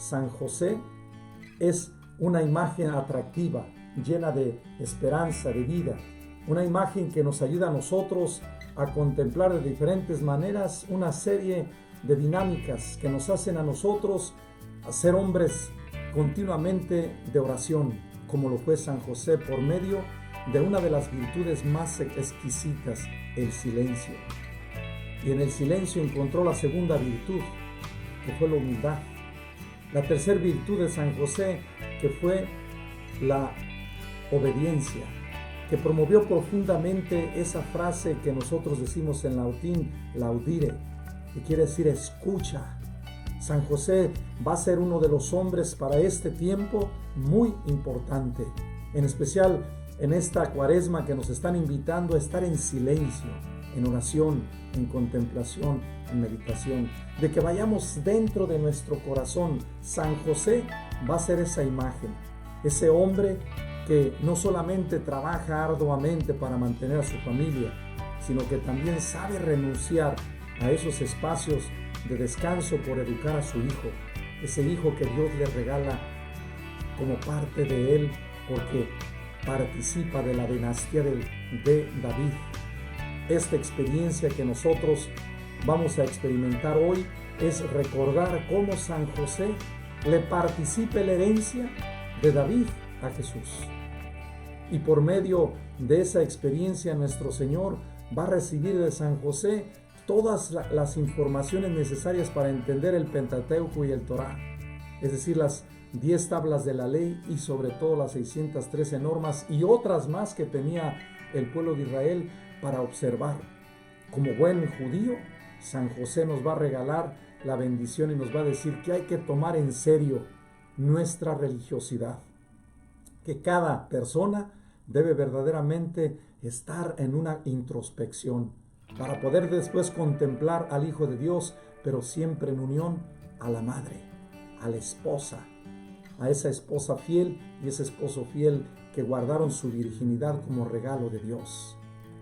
San José es una imagen atractiva, llena de esperanza, de vida. Una imagen que nos ayuda a nosotros a contemplar de diferentes maneras una serie de dinámicas que nos hacen a nosotros a ser hombres continuamente de oración, como lo fue San José por medio de una de las virtudes más exquisitas, el silencio. Y en el silencio encontró la segunda virtud, que fue la humildad. La tercera virtud de San José, que fue la obediencia, que promovió profundamente esa frase que nosotros decimos en latín, laudire, que quiere decir escucha. San José va a ser uno de los hombres para este tiempo muy importante, en especial en esta cuaresma que nos están invitando a estar en silencio, en oración, en contemplación, en meditación, de que vayamos dentro de nuestro corazón. San José va a ser esa imagen, ese hombre que no solamente trabaja arduamente para mantener a su familia, sino que también sabe renunciar a esos espacios de descanso por educar a su hijo, ese hijo que Dios le regala como parte de él, porque participa de la dinastía de David. Esta experiencia que nosotros vamos a experimentar hoy es recordar cómo San José le participa la herencia de David a Jesús. Y por medio de esa experiencia nuestro Señor va a recibir de San José todas las informaciones necesarias para entender el Pentateuco y el Torá, es decir, las 10 tablas de la ley y sobre todo las 613 normas y otras más que tenía el pueblo de Israel para observar. Como buen judío, San José nos va a regalar la bendición y nos va a decir que hay que tomar en serio nuestra religiosidad, que cada persona debe verdaderamente estar en una introspección para poder después contemplar al Hijo de Dios, pero siempre en unión a la madre, a la esposa, a esa esposa fiel y ese esposo fiel que guardaron su virginidad como regalo de Dios.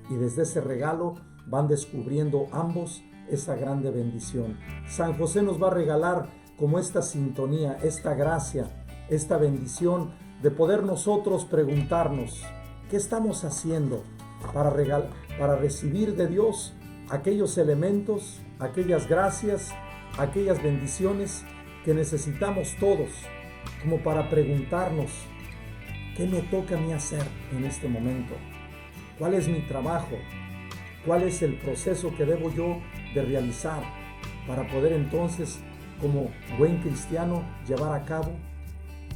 Y desde ese regalo van descubriendo ambos esa grande bendición. San José nos va a regalar como esta sintonía, esta gracia, esta bendición de poder nosotros preguntarnos, ¿qué estamos haciendo para recibir de Dios aquellos elementos, aquellas gracias, aquellas bendiciones que necesitamos todos, como para preguntarnos, ¿qué me toca a mí hacer en este momento? ¿Cuál es mi trabajo? ¿Cuál es el proceso que debo yo de realizar para poder entonces, como buen cristiano, llevar a cabo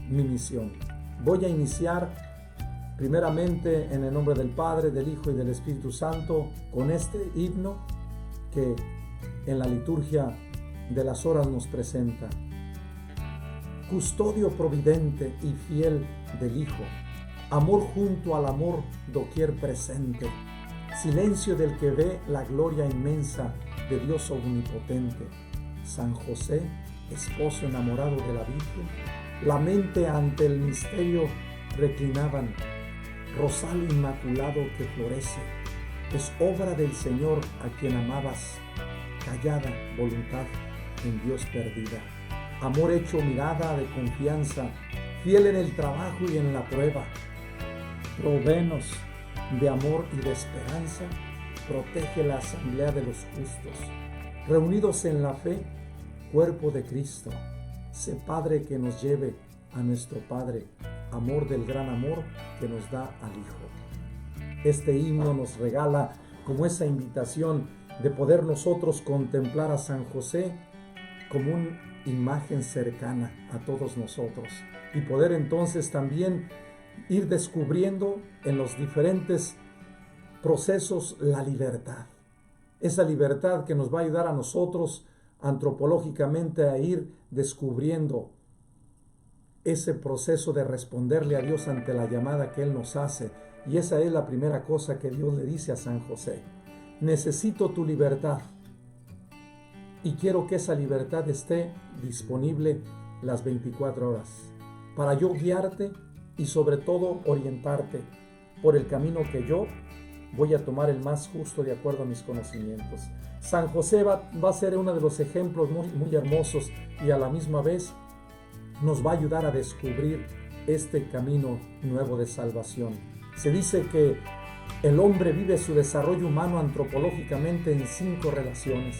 mi misión? Voy a iniciar primeramente en el nombre del Padre, del Hijo y del Espíritu Santo con este himno que en la liturgia de las horas nos presenta. Custodio providente y fiel del Hijo, amor junto al amor doquier presente, silencio del que ve la gloria inmensa de Dios omnipotente. San José, esposo enamorado de la Virgen, la mente ante el misterio reclinaban, rosal inmaculado que florece, es obra del Señor a quien amabas, callada voluntad en Dios perdida, amor hecho mirada de confianza, fiel en el trabajo y en la prueba, provéenos de amor y de esperanza, protege la asamblea de los justos, reunidos en la fe, cuerpo de Cristo, sé Padre que nos lleve a nuestro Padre, amor del gran amor que nos da al Hijo. Este himno nos regala como esa invitación de poder nosotros contemplar a San José como una imagen cercana a todos nosotros y poder entonces también ir descubriendo en los diferentes procesos la libertad. Esa libertad que nos va a ayudar a nosotros antropológicamente a ir descubriendo ese proceso de responderle a Dios ante la llamada que Él nos hace. Y esa es la primera cosa que Dios le dice a San José. Necesito tu libertad y quiero que esa libertad esté disponible las 24 horas para yo guiarte y sobre todo orientarte por el camino que yo voy a tomar el más justo de acuerdo a mis conocimientos. San José va a ser uno de los ejemplos muy hermosos y a la misma vez nos va a ayudar a descubrir este camino nuevo de salvación. Se dice que el hombre vive su desarrollo humano antropológicamente en 5 relaciones.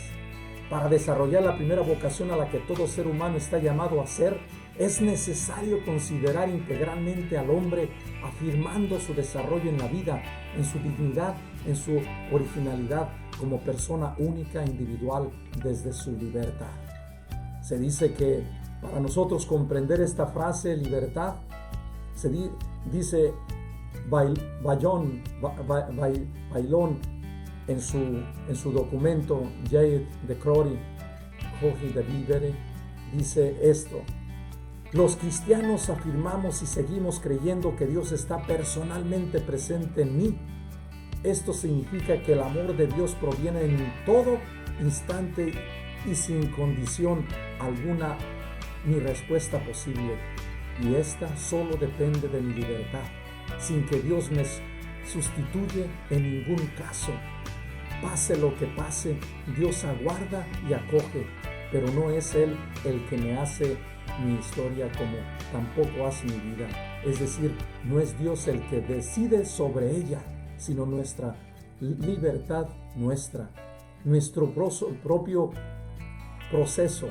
Para desarrollar la primera vocación a la que todo ser humano está llamado a ser, es necesario considerar integralmente al hombre, afirmando su desarrollo en la vida, en su dignidad, en su originalidad, como persona única, individual, desde su libertad. Se dice que para nosotros comprender esta frase, libertad, dice Bailón en su documento Jade de Crori, Jorge de Vivere, dice esto: los cristianos afirmamos y seguimos creyendo que Dios está personalmente presente en mí. Esto significa que el amor de Dios proviene en todo instante y sin condición alguna ni respuesta posible, y esta solo depende de mi libertad, sin que Dios me sustituya en ningún caso. Pase lo que pase, Dios aguarda y acoge, pero no es Él el que me hace mi historia, como tampoco hace mi vida. Es decir, no es Dios el que decide sobre ella, sino nuestra libertad, nuestro propio proceso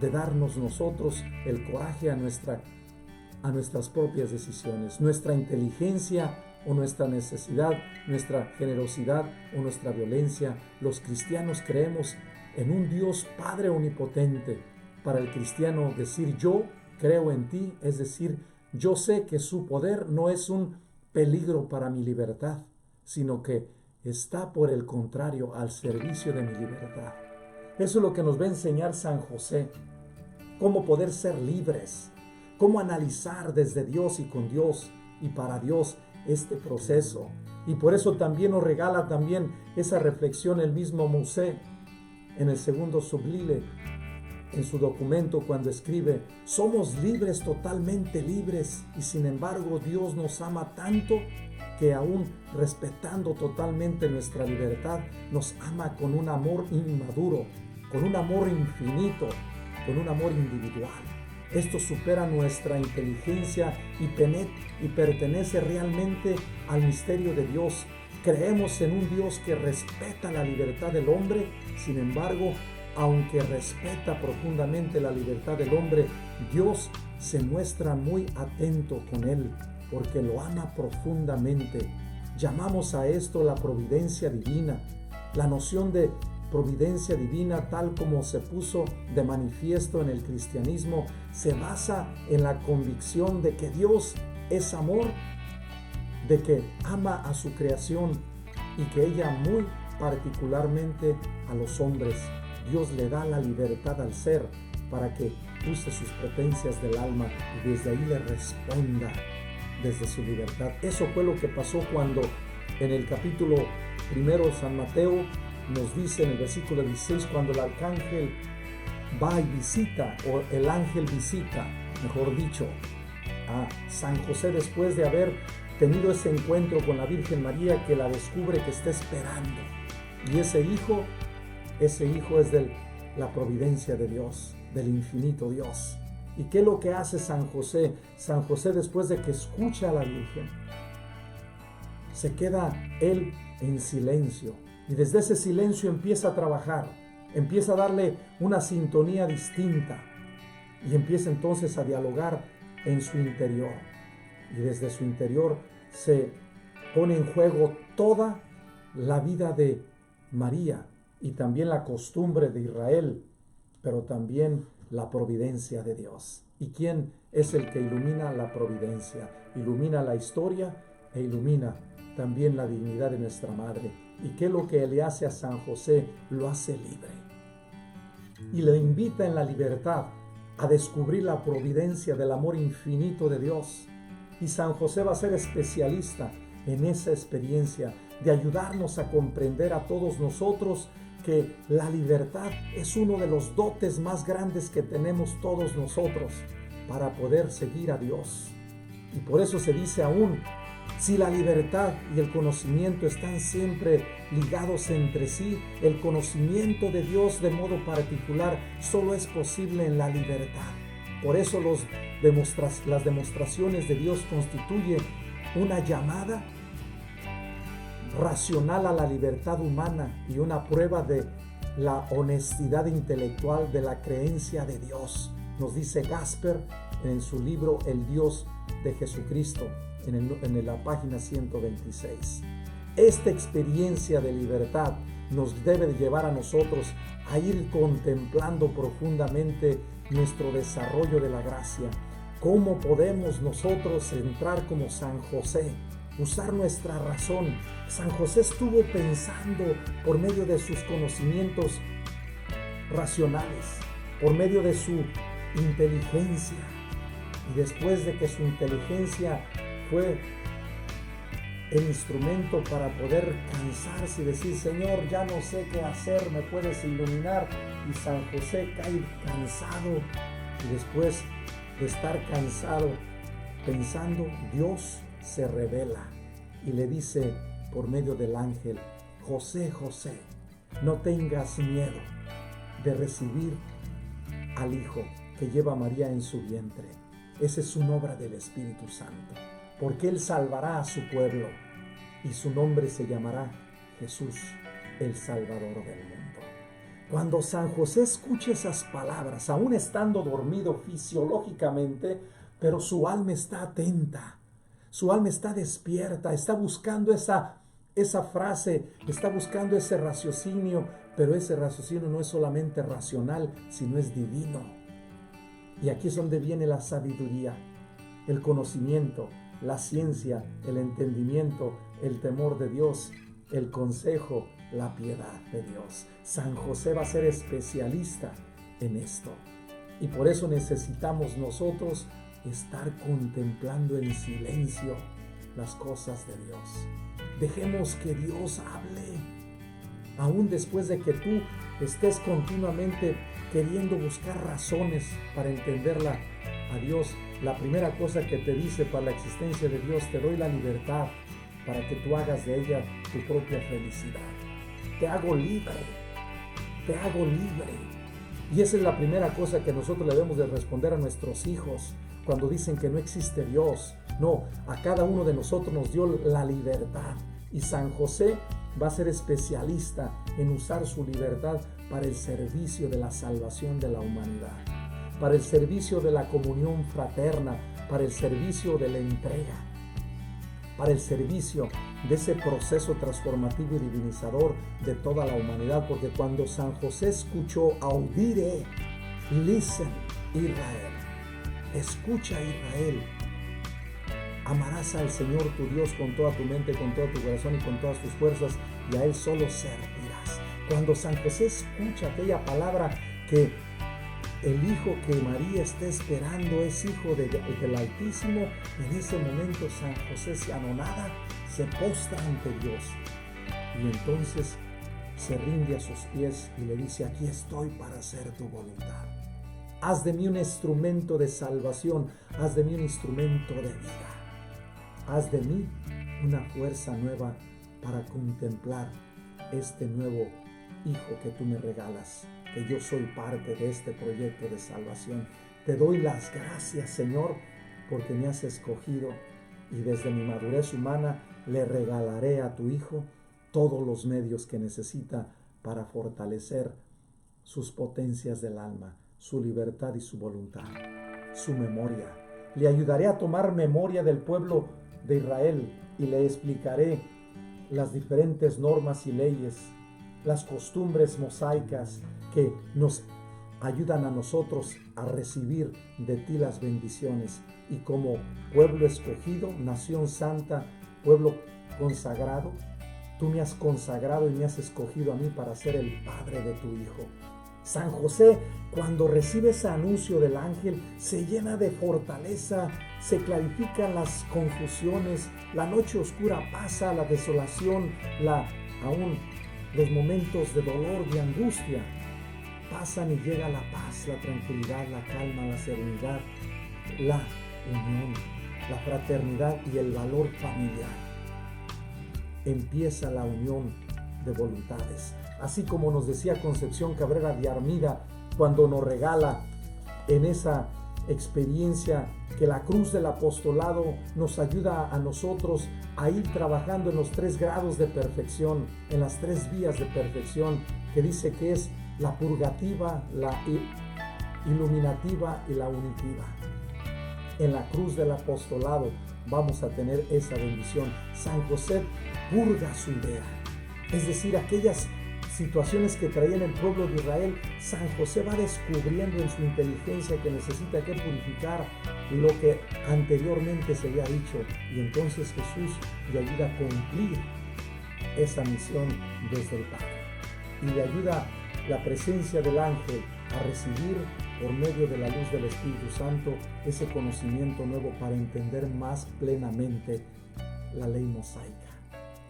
de darnos nosotros el coraje a nuestras propias decisiones, nuestra inteligencia o nuestra necesidad, nuestra generosidad o nuestra violencia. Los cristianos creemos en un Dios Padre omnipotente. Para el cristiano, decir yo creo en ti, es decir, yo sé que su poder no es un peligro para mi libertad, sino que está, por el contrario, al servicio de mi libertad. Eso es lo que nos va a enseñar San José: cómo poder ser libres, cómo analizar desde Dios y con Dios y para Dios este proceso. Y por eso también nos regala también esa reflexión el mismo Musset en el segundo sublime, en su documento, cuando escribe: somos libres, totalmente libres, y sin embargo Dios nos ama tanto que aún respetando totalmente nuestra libertad, nos ama con un amor inmaduro, con un amor infinito, con un amor individual. Esto supera nuestra inteligencia y pertenece realmente al misterio de Dios. Creemos en un Dios que respeta la libertad del hombre. Sin embargo, aunque respeta profundamente la libertad del hombre, Dios se muestra muy atento con él, porque lo ama profundamente. Llamamos a esto la providencia divina. La noción de providencia divina, tal como se puso de manifiesto en el cristianismo, se basa en la convicción de que Dios es amor, de que ama a su creación y que ella muy particularmente a los hombres. Dios le da la libertad al ser para que use sus potencias del alma y desde ahí le responda desde su libertad. Eso fue lo que pasó cuando en el capítulo 1 San Mateo nos dice en el versículo 16, cuando el arcángel va y visita, o el ángel visita, mejor dicho, a San José después de haber tenido ese encuentro con la Virgen María, que la descubre que está esperando. Y ese hijo es de la providencia de Dios, del infinito Dios. ¿Y qué es lo que hace San José? San José, después de que escucha a la Virgen, se queda él en silencio. Y desde ese silencio empieza a trabajar, empieza a darle una sintonía distinta y empieza entonces a dialogar en su interior. Y desde su interior se pone en juego toda la vida de María y también la costumbre de Israel, pero también la providencia de Dios. ¿Y quién es el que ilumina la providencia? Ilumina la historia e ilumina también la dignidad de nuestra madre. ¿Y qué es lo que le hace a San José? Lo hace libre. Y le invita en la libertad a descubrir la providencia del amor infinito de Dios. Y San José va a ser especialista en esa experiencia de ayudarnos a comprender a todos nosotros que la libertad es uno de los dotes más grandes que tenemos todos nosotros para poder seguir a Dios. Y por eso se dice aún, si la libertad y el conocimiento están siempre ligados entre sí, el conocimiento de Dios de modo particular solo es posible en la libertad. Por eso las demostraciones de Dios constituyen una llamada racional a la libertad humana y una prueba de la honestidad intelectual de la creencia de Dios. Nos dice Gasper en su libro El Dios de Jesucristo, en la página 126. Esta experiencia de libertad nos debe de llevar a nosotros a ir contemplando profundamente nuestro desarrollo de la gracia. ¿Cómo podemos nosotros entrar como San José? Usar nuestra razón. San José estuvo pensando por medio de sus conocimientos racionales, por medio de su inteligencia. Y después de que su inteligencia fue el instrumento para poder cansarse y decir: Señor, ya no sé qué hacer, ¿me puedes iluminar? Y San José cae cansado, y después de estar cansado pensando, Dios se revela y le dice por medio del ángel: José, José, no tengas miedo de recibir al Hijo que lleva María en su vientre. Esa es una obra del Espíritu Santo, porque Él salvará a su pueblo y su nombre se llamará Jesús, el Salvador del mundo. Cuando San José escucha esas palabras, aún estando dormido fisiológicamente, pero su alma está atenta, su alma está despierta, está buscando esa frase, está buscando ese raciocinio, pero ese raciocinio no es solamente racional, sino es divino. Y aquí es donde viene la sabiduría, el conocimiento, la ciencia, el entendimiento, el temor de Dios, el consejo, la piedad de Dios. San José va a ser especialista en esto. Y por eso necesitamos nosotros estar contemplando en silencio las cosas de Dios. Dejemos que Dios hable. Aún después de que tú estés continuamente queriendo buscar razones para entenderla a Dios, la primera cosa que te dice para la existencia de Dios: te doy la libertad para que tú hagas de ella tu propia felicidad. Te hago libre, te hago libre. Y esa es la primera cosa que nosotros le debemos de responder a nuestros hijos cuando dicen que no existe Dios. No, a cada uno de nosotros nos dio la libertad. Y San José va a ser especialista en usar su libertad para el servicio de la salvación de la humanidad, para el servicio de la comunión fraterna, para el servicio de la entrega, para el servicio de ese proceso transformativo y divinizador de toda la humanidad. Porque cuando San José escuchó audire, listen Israel, escucha Israel, amarás al Señor tu Dios con toda tu mente, con todo tu corazón y con todas tus fuerzas, y a Él solo servirás. Cuando San José escucha aquella palabra que el hijo que María está esperando es hijo del Altísimo, en ese momento San José se anonada, se postra ante Dios y entonces se rinde a sus pies y le dice: aquí estoy para hacer tu voluntad. Haz de mí un instrumento de salvación, haz de mí un instrumento de vida. Haz de mí una fuerza nueva para contemplar este nuevo Hijo que tú me regalas, que yo soy parte de este proyecto de salvación. Te doy las gracias, Señor, porque me has escogido y desde mi madurez humana le regalaré a tu Hijo todos los medios que necesita para fortalecer sus potencias del alma, su libertad y su voluntad, su memoria. Le ayudaré a tomar memoria del pueblo de Israel y le explicaré las diferentes normas y leyes, las costumbres mosaicas que nos ayudan a nosotros a recibir de ti las bendiciones. Y como pueblo escogido, nación santa, pueblo consagrado, tú me has consagrado y me has escogido a mí para ser el padre de tu Hijo. San José, cuando recibe ese anuncio del ángel, se llena de fortaleza, se clarifican las confusiones, la noche oscura pasa, la desolación, aún los momentos de dolor, de angustia, pasan y llega la paz, la tranquilidad, la calma, la serenidad, la unión, la fraternidad y el valor familiar. Empieza la unión de voluntades. Así como nos decía Concepción Cabrera de Armida cuando nos regala en experiencia que la cruz del apostolado nos ayuda a nosotros a ir trabajando en los 3 grados de perfección, en las 3 vías de perfección, que dice que es la purgativa, la iluminativa y la unitiva. En la cruz del apostolado vamos a tener esa bendición. San José purga su idea, es decir, aquellas situaciones que traían el pueblo de Israel. San José va descubriendo en su inteligencia que necesita que purificar lo que anteriormente se había dicho, y entonces Jesús le ayuda a cumplir esa misión desde el Padre, y le ayuda la presencia del ángel a recibir por medio de la luz del Espíritu Santo ese conocimiento nuevo para entender más plenamente la ley mosaica.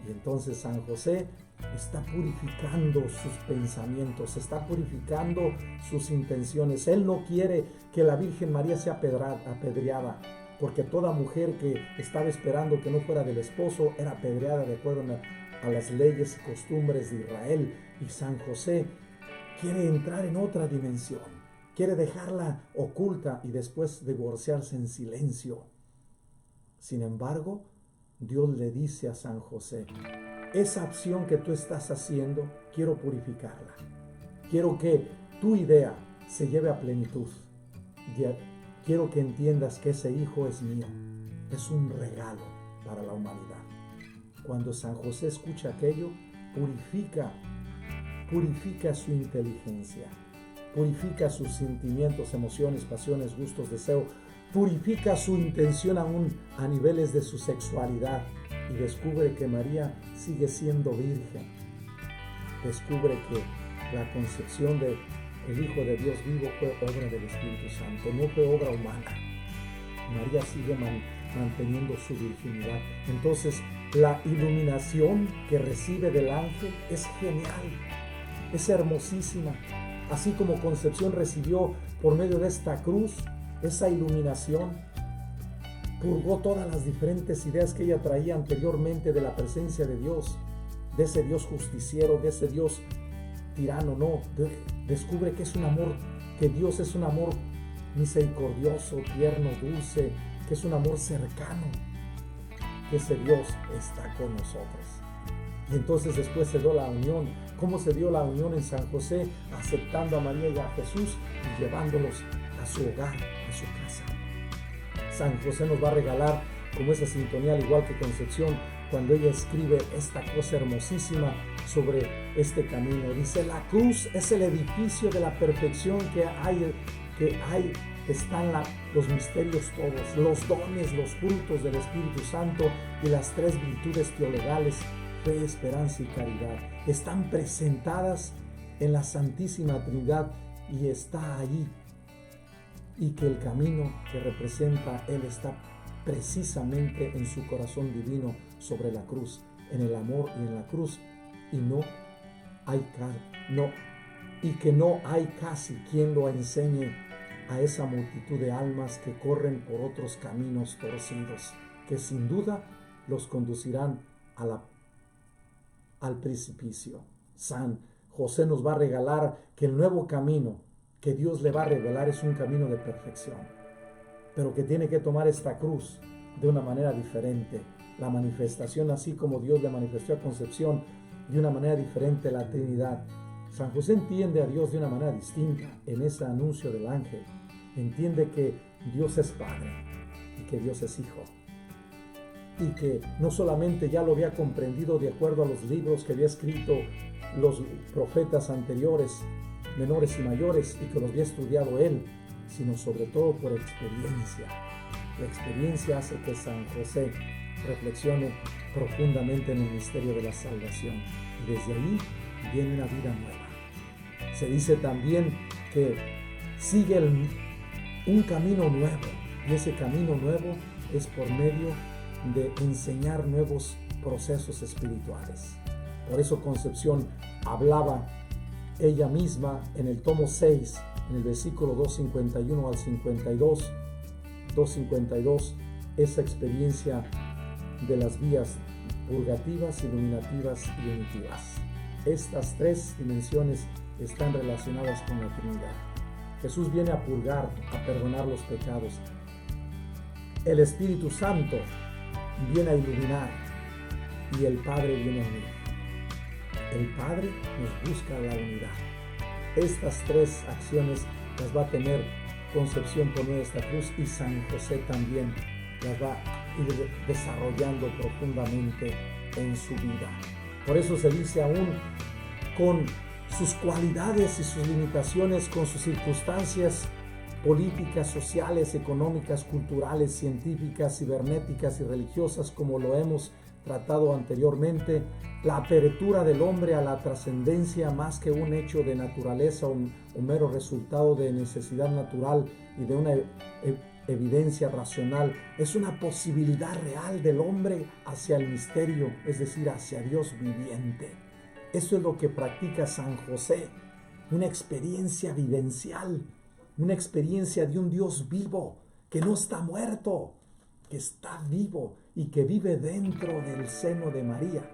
Y entonces San José está purificando sus pensamientos, está purificando sus intenciones. Él no quiere que la Virgen María sea apedreada, porque toda mujer que estaba esperando que no fuera del esposo era apedreada de acuerdo a las leyes y costumbres de Israel. Y San José quiere entrar en otra dimensión, quiere dejarla oculta y después divorciarse en silencio. Sin embargo, Dios le dice a San José: esa acción que tú estás haciendo, quiero purificarla. Quiero que tu idea se lleve a plenitud. Quiero que entiendas que ese hijo es mío. Es un regalo para la humanidad. Cuando San José escucha aquello, purifica su inteligencia, purifica sus sentimientos, emociones, pasiones, gustos, deseos, purifica su intención aún a niveles de su sexualidad, y descubre que María sigue siendo virgen. Descubre que la concepción del Hijo de Dios vivo fue obra del Espíritu Santo, no fue obra humana. María sigue manteniendo su virginidad. Entonces, la iluminación que recibe del ángel es genial, es hermosísima. Así como Concepción recibió por medio de esta cruz esa iluminación, purgó todas las diferentes ideas que ella traía anteriormente de la presencia de Dios, de ese Dios justiciero, de ese Dios tirano. No, descubre que es un amor, que Dios es un amor misericordioso, tierno, dulce, que es un amor cercano, que ese Dios está con nosotros. Y entonces después se dio la unión. ¿Cómo se dio la unión en San José? Aceptando a María y a Jesús y llevándolos a su hogar, a su casa. San José nos va a regalar como esa sintonía, al igual que Concepción, cuando ella escribe esta cosa hermosísima sobre este camino. Dice: la cruz es el edificio de la perfección que están los misterios todos, los dones, los frutos del Espíritu Santo y las 3 virtudes teologales, fe, esperanza y caridad. Están presentadas en la Santísima Trinidad y está allí. Y que el camino que representa Él está precisamente en su corazón divino sobre la cruz, en el amor y en la cruz, y que no hay casi quien lo enseñe a esa multitud de almas que corren por otros caminos torcidos, que sin duda los conducirán al precipicio. San José nos va a regalar que el nuevo camino que Dios le va a revelar es un camino de perfección, pero que tiene que tomar esta cruz de una manera diferente. La manifestación, así como Dios le manifestó a Concepción, de una manera diferente la Trinidad. San José entiende a Dios de una manera distinta en ese anuncio del ángel. Entiende que Dios es Padre y que Dios es Hijo, y que no solamente ya lo había comprendido de acuerdo a los libros que había escrito los profetas anteriores, menores y mayores, y que los había estudiado él, sino sobre todo por experiencia. La experiencia hace que San José reflexione profundamente en el misterio de la salvación, y desde ahí viene una vida nueva. Se dice también que sigue un camino nuevo, y ese camino nuevo es por medio de enseñar nuevos procesos espirituales. Por eso Concepción hablaba ella misma en el tomo 6, en el versículo 251 al 52, 252, esa experiencia de las vías purgativas, iluminativas y unitivas. Estas 3 dimensiones están relacionadas con la Trinidad. Jesús viene a purgar, a perdonar los pecados. El Espíritu Santo viene a iluminar y el Padre viene a unir. El Padre nos busca la unidad. Estas tres acciones las va a tener Concepción por medio de esta cruz, y San José también las va a ir desarrollando profundamente en su vida. Por eso se dice, aún con sus cualidades y sus limitaciones, con sus circunstancias políticas, sociales, económicas, culturales, científicas, cibernéticas y religiosas, como lo hemos tratado anteriormente, la apertura del hombre a la trascendencia, más que un hecho de naturaleza o un mero resultado de necesidad natural y de una evidencia racional, es una posibilidad real del hombre hacia el misterio, es decir, hacia Dios viviente. Eso es lo que practica San José, una experiencia vivencial, una experiencia de un Dios vivo, que no está muerto, que está vivo y que vive dentro del seno de María.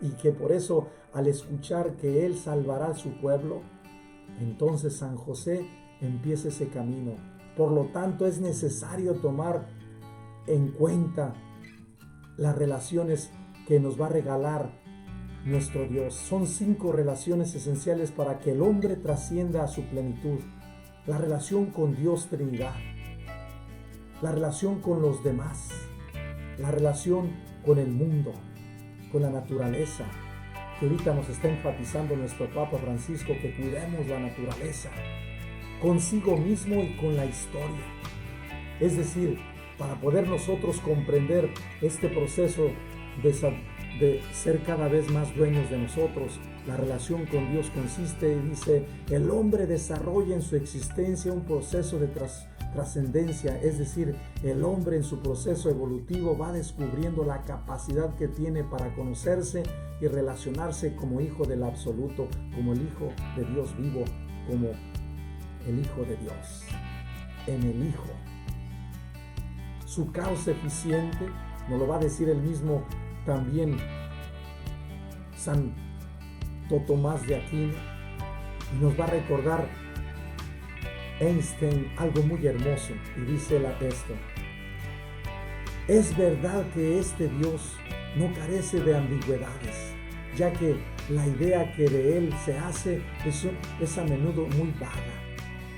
Y que por eso, al escuchar que Él salvará a su pueblo, entonces San José empieza ese camino. Por lo tanto, es necesario tomar en cuenta las relaciones que nos va a regalar nuestro Dios. Son 5 relaciones esenciales para que el hombre trascienda a su plenitud. La relación con Dios Trinidad, la relación con los demás, la relación con el mundo, con la naturaleza, que ahorita nos está enfatizando nuestro Papa Francisco, que cuidemos la naturaleza, consigo mismo y con la historia. Es decir, para poder nosotros comprender este proceso de ser cada vez más dueños de nosotros, la relación con Dios consiste, dice, el hombre desarrolla en su existencia un proceso de trascendencia, es decir, el hombre en su proceso evolutivo va descubriendo la capacidad que tiene para conocerse y relacionarse como hijo del absoluto, como el hijo de Dios vivo, como el hijo de Dios, en el hijo. Su causa eficiente, nos lo va a decir el mismo también Santo Tomás de Aquino, y nos va a recordar Einstein algo muy hermoso, y dice esto: es verdad que este Dios no carece de ambigüedades, ya que la idea que de Él se hace es a menudo muy vaga.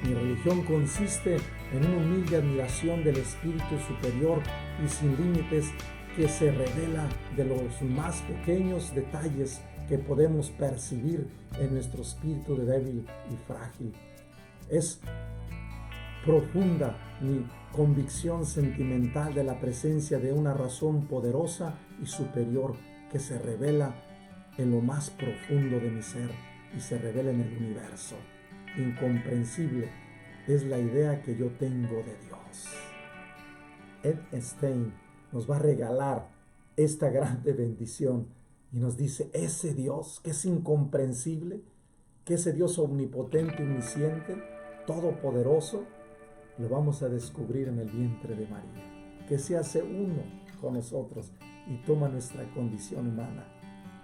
Mi religión consiste en una humilde admiración del espíritu superior y sin límites que se revela de los más pequeños detalles que podemos percibir en nuestro espíritu de débil y frágil. Es profunda mi convicción sentimental de la presencia de una razón poderosa y superior que se revela en lo más profundo de mi ser y se revela en el universo. Incomprensible es la idea que yo tengo de Dios. Einstein nos va a regalar esta grande bendición y nos dice, ese Dios que es incomprensible, que ese Dios omnipotente, omnisciente, todopoderoso, lo vamos a descubrir en el vientre de María, que se hace uno con nosotros y toma nuestra condición humana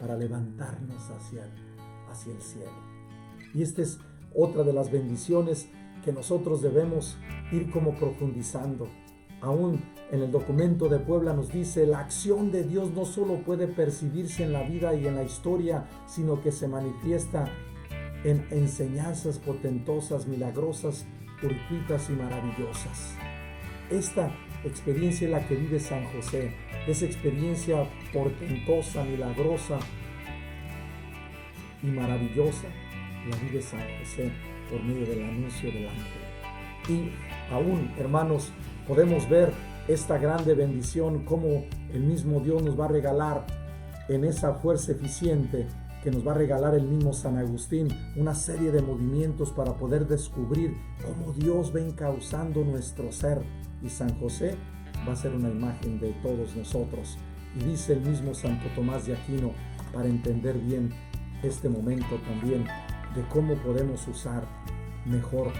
para levantarnos hacia el cielo. Y esta es otra de las bendiciones que nosotros debemos ir como profundizando. Aún en el documento de Puebla nos dice, la acción de Dios no solo puede percibirse en la vida y en la historia, sino que se manifiesta en enseñanzas portentosas, milagrosas, fortuitas y maravillosas. Esta experiencia es la que vive San José, esa experiencia portentosa, milagrosa y maravillosa, la vive San José por medio del anuncio del ángel. Y aún, hermanos, podemos ver esta grande bendición, como el mismo Dios nos va a regalar en esa fuerza eficiente que nos va a regalar el mismo San Agustín, una serie de movimientos para poder descubrir cómo Dios va encauzando nuestro ser. Y San José va a ser una imagen de todos nosotros. Y dice el mismo Santo Tomás de Aquino, para entender bien este momento también, de cómo podemos usar mejor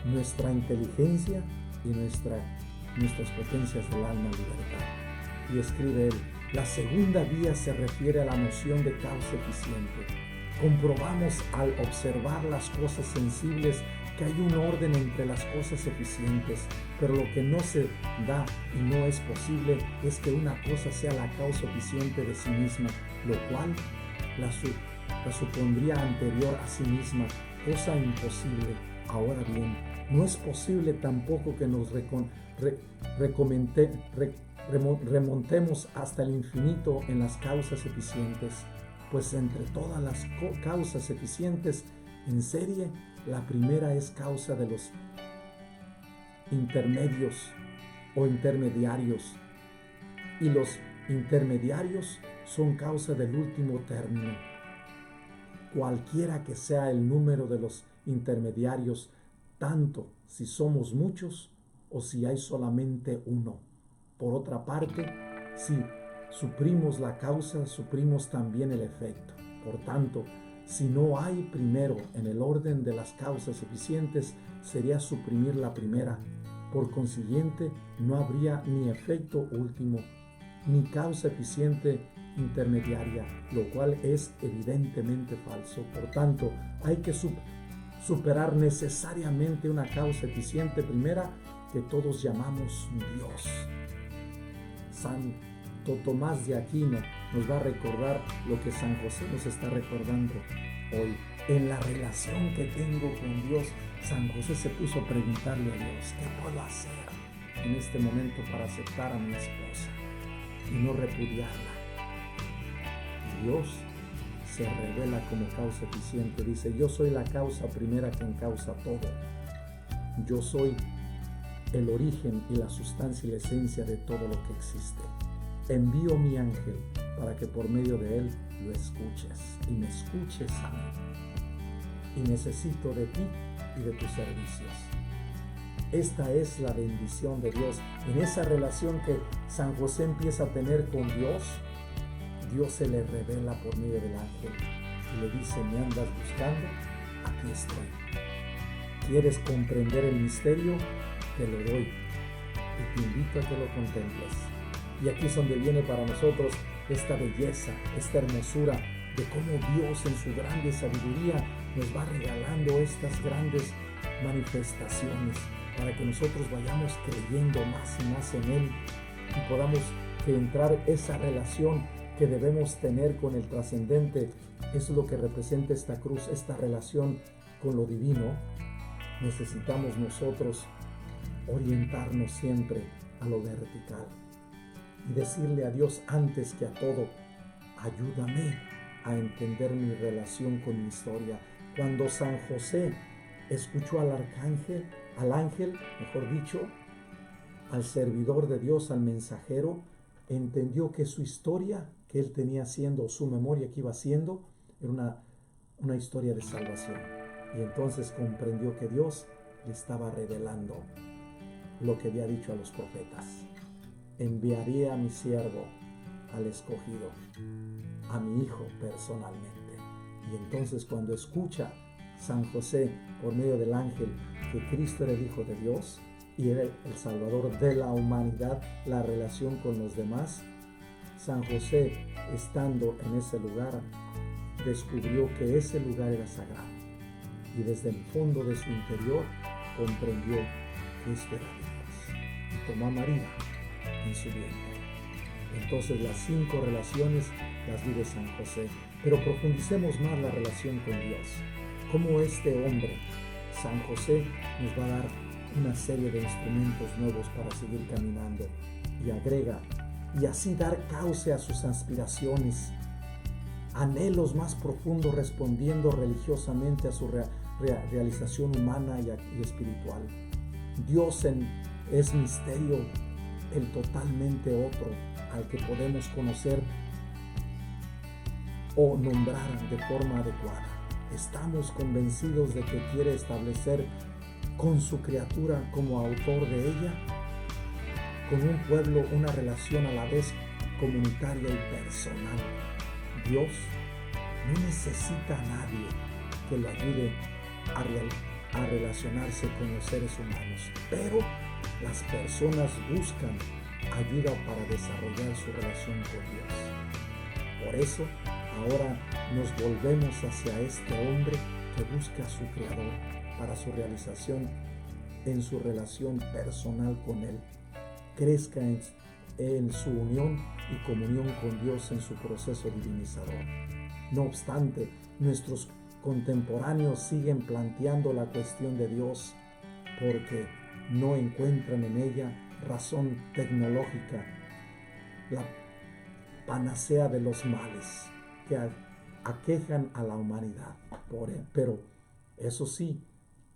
nuestra inteligencia y nuestras potencias del alma y libertad. Y escribe él, la segunda vía se refiere a la noción de causa eficiente. Comprobamos al observar las cosas sensibles que hay un orden entre las cosas eficientes, pero lo que no se da y no es posible es que una cosa sea la causa eficiente de sí misma, lo cual la supondría anterior a sí misma, cosa imposible. Ahora bien, no es posible tampoco que nos remontemos hasta el infinito en las causas eficientes, pues entre todas las causas eficientes en serie, la primera es causa de los intermedios o intermediarios, y los intermediarios son causa del último término. Cualquiera que sea el número de los intermediarios, tanto si somos muchos o si hay solamente uno. Por otra parte, si suprimos la causa, suprimos también el efecto. Por tanto, si no hay primero en el orden de las causas eficientes, sería suprimir la primera. Por consiguiente, no habría ni efecto último, ni causa eficiente intermediaria, lo cual es evidentemente falso. Por tanto, hay que superar necesariamente una causa eficiente primera que todos llamamos Dios. Santo Tomás de Aquino nos va a recordar lo que San José nos está recordando hoy. En la relación que tengo con Dios, San José se puso a preguntarle a Dios, ¿qué puedo hacer en este momento para aceptar a mi esposa y no repudiarla? Y Dios se revela como causa eficiente. Dice, yo soy la causa primera que encausa todo. Yo soy el origen y la sustancia y la esencia de todo lo que existe. Envío mi ángel para que por medio de él lo escuches y me escuches a mí. Y necesito de ti y de tus servicios. Esta es la bendición de Dios. En esa relación que San José empieza a tener con Dios, Dios se le revela por medio del ángel y le dice, ¿me andas buscando? Aquí estoy. ¿Quieres comprender el misterio? Te lo doy y te invito a que lo contemples. Y aquí es donde viene para nosotros esta belleza, esta hermosura de cómo Dios en su grande sabiduría nos va regalando estas grandes manifestaciones para que nosotros vayamos creyendo más y más en Él y podamos entrar esa relación que debemos tener con el trascendente. Eso es lo que representa esta cruz, esta relación con lo divino. Necesitamos nosotros orientarnos siempre a lo vertical y decirle a Dios antes que a todo, ayúdame a entender mi relación con mi historia. Cuando San José escuchó al ángel, mejor dicho, al servidor de Dios, al mensajero, entendió que su historia que él tenía haciendo, su memoria que iba haciendo, era una historia de salvación. Y entonces comprendió que Dios le estaba revelando lo que había dicho a los profetas. Enviaré a mi siervo, al escogido, a mi hijo personalmente. Y entonces cuando escucha San José por medio del ángel que Cristo era el Hijo de Dios y era el Salvador de la humanidad, la relación con los demás, San José, estando en ese lugar, descubrió que ese lugar era sagrado y desde el fondo de su interior comprendió que esto era Dios y tomó a María en su vientre. Entonces las 5 relaciones las vive San José, pero profundicemos más la relación con Dios. Como este hombre, San José, nos va a dar una serie de instrumentos nuevos para seguir caminando y agrega, y así dar cauce a sus aspiraciones, anhelos más profundos, respondiendo religiosamente a su realización humana y espiritual. Dios es misterio, el totalmente otro, al que podemos conocer o nombrar de forma adecuada. Estamos convencidos de que quiere establecer con su criatura como autor de ella, con un pueblo, una relación a la vez comunitaria y personal. Dios no necesita a nadie que lo ayude a relacionarse con los seres humanos, pero las personas buscan ayuda para desarrollar su relación con Dios. Por eso, ahora nos volvemos hacia este hombre que busca a su Creador para su realización en su relación personal con Él. Crezca en su unión y comunión con Dios en su proceso divinizador. No obstante, nuestros contemporáneos siguen planteando la cuestión de Dios porque no encuentran en ella razón tecnológica, la panacea de los males que aquejan a la humanidad. Pero eso sí,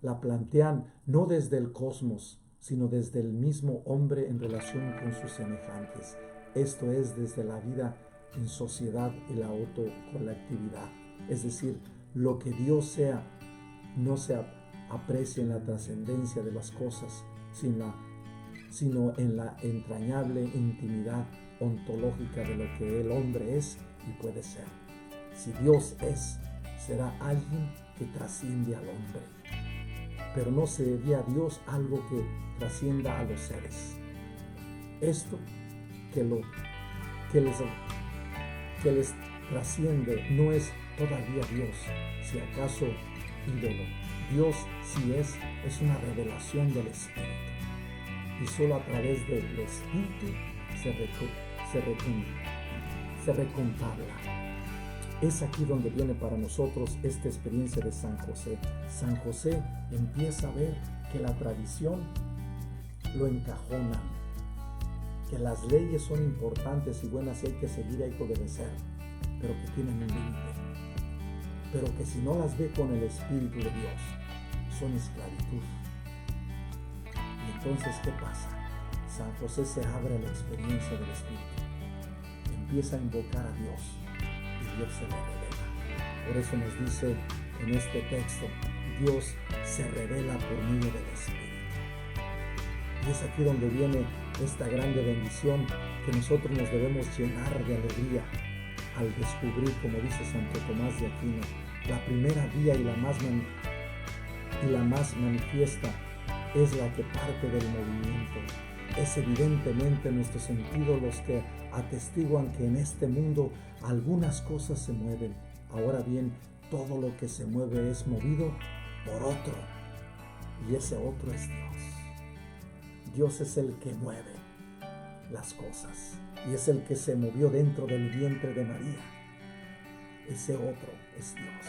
la plantean no desde el cosmos, sino desde el mismo hombre en relación con sus semejantes. Esto es desde la vida en sociedad y la autocolectividad. Es decir, lo que Dios sea no se aprecia en la trascendencia de las cosas, sino en la entrañable intimidad ontológica de lo que el hombre es y puede ser. Si Dios es, será alguien que trasciende al hombre. Pero no sería Dios algo que trascienda a los seres. Esto que les trasciende no es todavía Dios, si acaso ídolo. Dios sí es una revelación del Espíritu. Y solo a través del Espíritu se recontempla. Es aquí donde viene para nosotros esta experiencia de San José. San José empieza a ver que la tradición lo encajona, que las leyes son importantes y buenas y hay que seguir, hay que obedecer, pero que tienen un límite. Pero que si no las ve con el Espíritu de Dios, son esclavitud. Y entonces, ¿qué pasa? San José se abre a la experiencia del Espíritu. Empieza a invocar a Dios y Dios se le revela. Por eso nos dice en este texto, Dios se revela por medio del Espíritu. Y es aquí donde viene esta grande bendición que nosotros nos debemos llenar de alegría al descubrir, como dice Santo Tomás de Aquino, la primera vía y la más manifiesta es la que parte del movimiento. Es evidentemente nuestro sentido los que atestiguan que en este mundo algunas cosas se mueven. Ahora bien, todo lo que se mueve es movido por otro, y ese otro es Dios. Dios es el que mueve las cosas y es el que se movió dentro del vientre de María. Ese otro es Dios.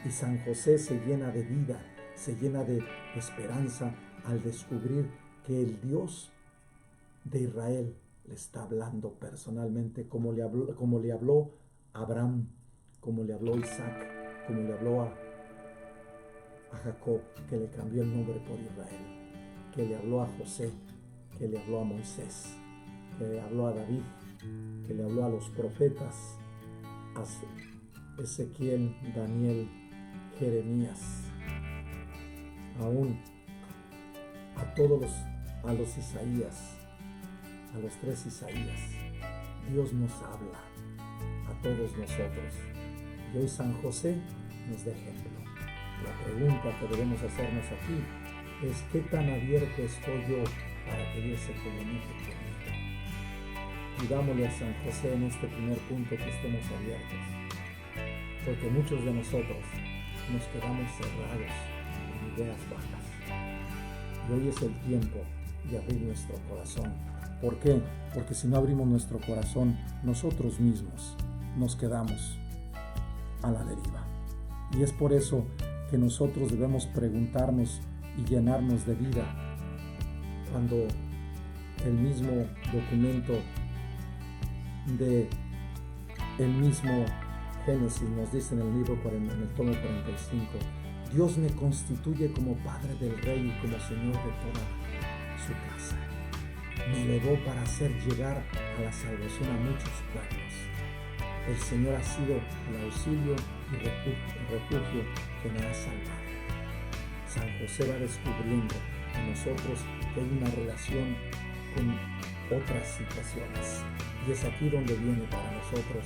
Y San José se llena de vida, se llena de esperanza al descubrir que el Dios de Israel le está hablando personalmente, como le habló a Abraham, como le habló a Isaac, como le habló a Jacob, que le cambió el nombre por Israel, que le habló a José, que le habló a Moisés, que le habló a David, que le habló a los profetas, a Ezequiel, Daniel, Jeremías, aún a los Isaías, a los 3 Isaías. Dios nos habla a todos nosotros. Y hoy San José nos da ejemplo. La pregunta que debemos hacernos aquí es: ¿qué tan abierto estoy yo para que Dios se comunique conmigo? Pidámosle a San José en este primer punto que estemos abiertos, porque muchos de nosotros nos quedamos cerrados en ideas vagas. Y hoy es el tiempo de abrir nuestro corazón. ¿Por qué? Porque si no abrimos nuestro corazón, nosotros mismos nos quedamos a la deriva. Y es por eso que nosotros debemos preguntarnos y llenarnos de vida. Cuando el mismo documento de el mismo Génesis nos dice en el libro, en el tomo 45, Dios me constituye como padre del rey y como señor de toda su casa. Me elevó para hacer llegar a la salvación a muchos pueblos. El Señor ha sido el auxilio y refugio que me ha salvado. San José va descubriendo en nosotros que hay una relación con otras situaciones. Y es aquí donde viene para nosotros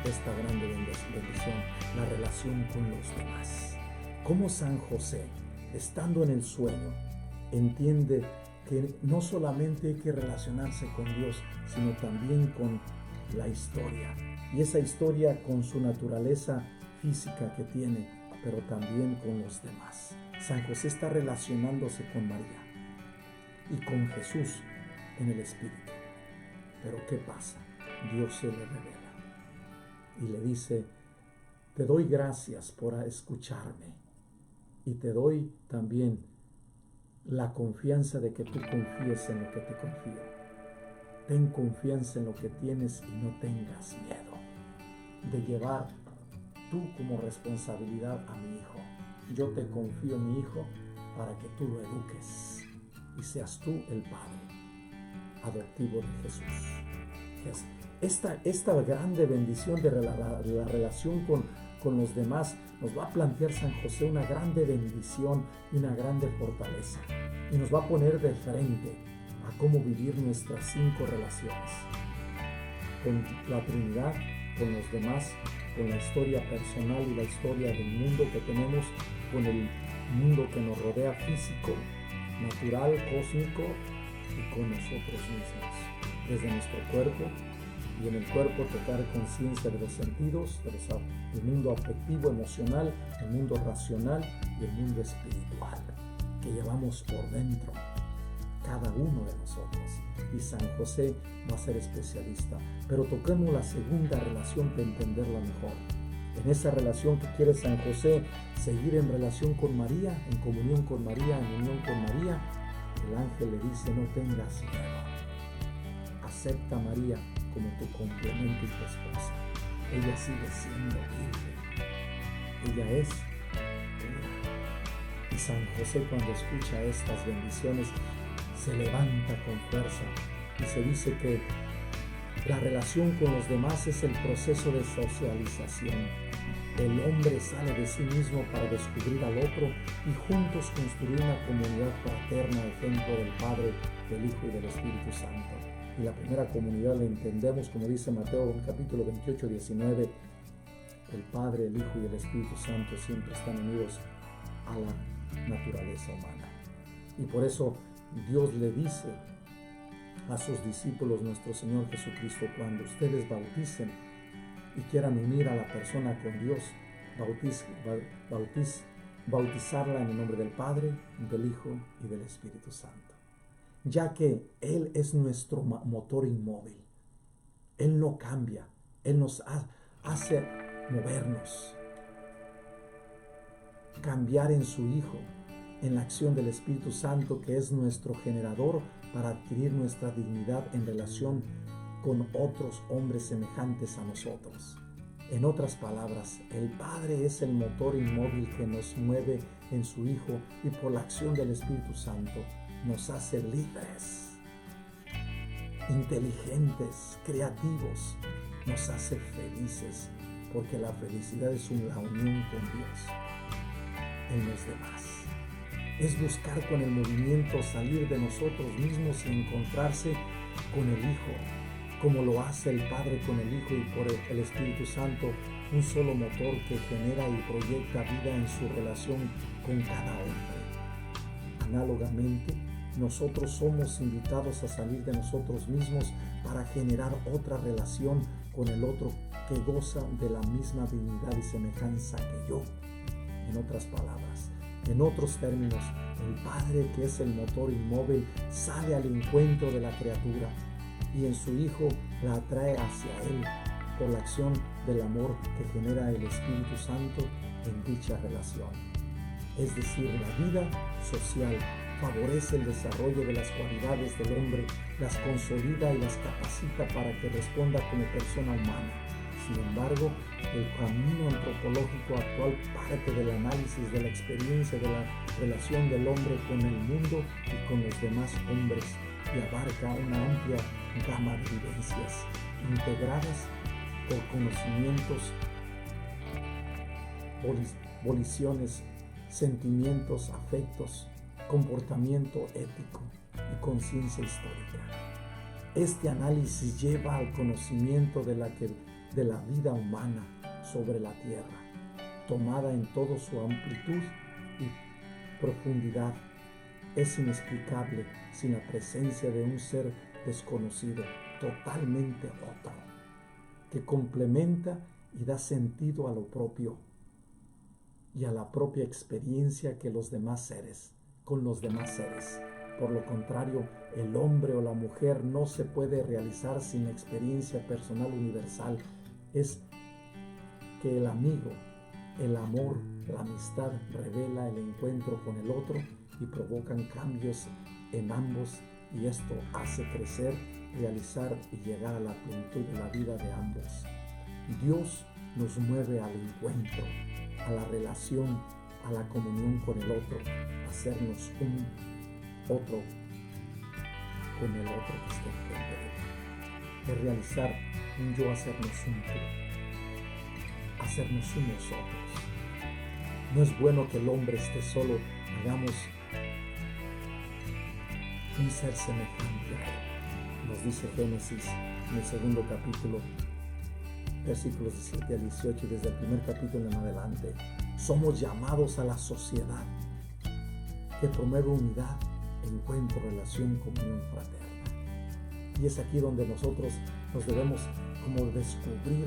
esta grande bendición, la relación con los demás. Cómo San José, estando en el sueño, entiende que no solamente hay que relacionarse con Dios, sino también con la historia. Y esa historia con su naturaleza física que tiene, pero también con los demás. San José está relacionándose con María y con Jesús en el Espíritu. Pero ¿qué pasa? Dios se le revela y le dice: te doy gracias por escucharme y te doy también la confianza de que tú confíes en lo que te confío. Ten confianza en lo que tienes y no tengas miedo de llevar tú como responsabilidad a mi hijo. Yo te confío mi hijo para que tú lo eduques y seas tú el padre adoptivo de Jesús. Esta grande bendición de la relación con los demás nos va a plantear San José una grande bendición y una grande fortaleza, y nos va a poner de frente a cómo vivir nuestras 5 relaciones con la Trinidad, con los demás, con la historia personal y la historia del mundo que tenemos, con el mundo que nos rodea, físico, natural, cósmico, y con nosotros mismos, desde nuestro cuerpo. Y en el cuerpo tocar conciencia de los sentidos, el mundo afectivo, emocional, el mundo racional y el mundo espiritual que llevamos por dentro, cada uno de nosotros. Y San José va a ser especialista. Pero toquemos la segunda relación para entenderla mejor. En esa relación que quiere San José seguir en relación con María, en comunión con María, en unión con María, el ángel le dice: no tengas miedo. Acepta a María como tu complemento y tu esposa. Ella sigue siendo virgen. Ella es pura. Y San José, cuando escucha estas bendiciones, se levanta con fuerza y se dice que la relación con los demás es el proceso de socialización. El hombre sale de sí mismo para descubrir al otro y juntos construir una comunidad fraterna, ejemplo del Padre, del Hijo y del Espíritu Santo. Y la primera comunidad la entendemos, como dice Mateo capítulo 28, 19, el Padre, el Hijo y el Espíritu Santo siempre están unidos a la naturaleza humana. Y por eso Dios le dice a sus discípulos, nuestro Señor Jesucristo: cuando ustedes bauticen y quieran unir a la persona con Dios, bautizarla en el nombre del Padre, del Hijo y del Espíritu Santo, ya que Él es nuestro motor inmóvil. Él no cambia, Él nos hace movernos, cambiar en su Hijo, en la acción del Espíritu Santo, que es nuestro generador para adquirir nuestra dignidad en relación con otros hombres semejantes a nosotros. En otras palabras, el Padre es el motor inmóvil que nos mueve en su Hijo, y por la acción del Espíritu Santo nos hace libres, inteligentes, creativos, nos hace felices, porque la felicidad es la unión con Dios en los demás. Es buscar con el movimiento salir de nosotros mismos y encontrarse con el Hijo, como lo hace el Padre con el Hijo, y por el Espíritu Santo, un solo motor que genera y proyecta vida en su relación con cada hombre. Análogamente, nosotros somos invitados a salir de nosotros mismos para generar otra relación con el otro que goza de la misma dignidad y semejanza que yo. En otras palabras, en otros términos, el Padre, que es el motor inmóvil, sale al encuentro de la criatura y en su Hijo la atrae hacia Él por la acción del amor que genera el Espíritu Santo en dicha relación. Es decir, la vida social favorece el desarrollo de las cualidades del hombre, las consolida y las capacita para que responda como persona humana. Sin embargo, el camino antropológico actual parte del análisis de la experiencia de la relación del hombre con el mundo y con los demás hombres, y abarca una amplia gama de vivencias integradas por conocimientos, voliciones, sentimientos, afectos, comportamiento ético y conciencia histórica. Este análisis lleva al conocimiento de la vida humana sobre la tierra, tomada en toda su amplitud y profundidad. Es inexplicable sin la presencia de un ser desconocido, totalmente otro, que complementa y da sentido a lo propio. y a la propia experiencia que los demás seres, con los demás seres. Por lo contrario, el hombre o la mujer no se puede realizar sin experiencia personal universal. Es que el amigo, el amor, la amistad revela el encuentro con el otro y provocan cambios en ambos, y esto hace crecer, realizar y llegar a la plenitud de la vida de ambos. Dios nos mueve al encuentro, a la relación, a la comunión con el otro, a hacernos un otro con el otro que está enfrente de ti. Es realizar un yo, hacernos un tú, hacernos un nosotros. No es bueno que el hombre esté solo, hagamos un ser semejante a él. Nos dice Génesis en el 2 capítulo, versículos 17 al 18, y desde el primer capítulo en adelante. Somos llamados a la sociedad que promueve unidad, encuentro, relación, comunión fraterna. Y es aquí donde nosotros nos debemos como descubrir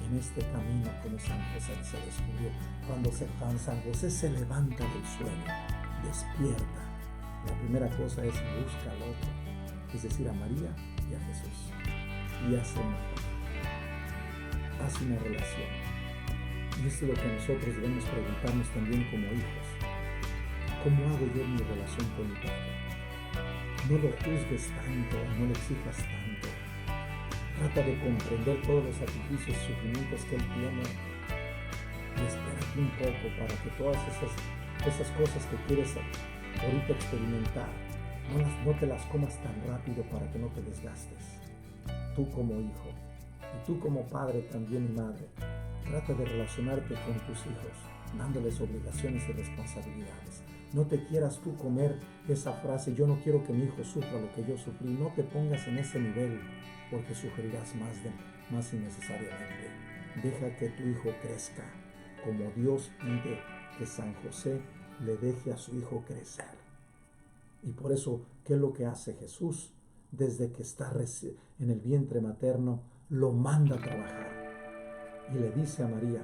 en este camino como San José se descubrió. Cuando San José se levanta del sueño, despierta, la primera cosa es busca al otro, es decir, a María y a Jesús, y hace una relación. Y esto es lo que nosotros debemos preguntarnos también como hijos. ¿Cómo hago yo mi relación con mi padre? No lo juzgues tanto, no le exijas tanto. Trata de comprender todos los sacrificios y sufrimientos que él tiene, y espérate un poco para que todas esas cosas que quieres ahorita experimentar, no te las comas tan rápido para que no te desgastes. Tú como hijo y tú como padre también y madre, trata de relacionarte con tus hijos, dándoles obligaciones y responsabilidades. No te quieras tú comer esa frase, yo no quiero que mi hijo sufra lo que yo sufrí. No te pongas en ese nivel, porque sufrirás más innecesariamente. Deja que tu hijo crezca, como Dios pide que San José le deje a su hijo crecer. Y por eso, ¿qué es lo que hace Jesús? Desde que está en el vientre materno, lo manda a trabajar. Y le dice a María,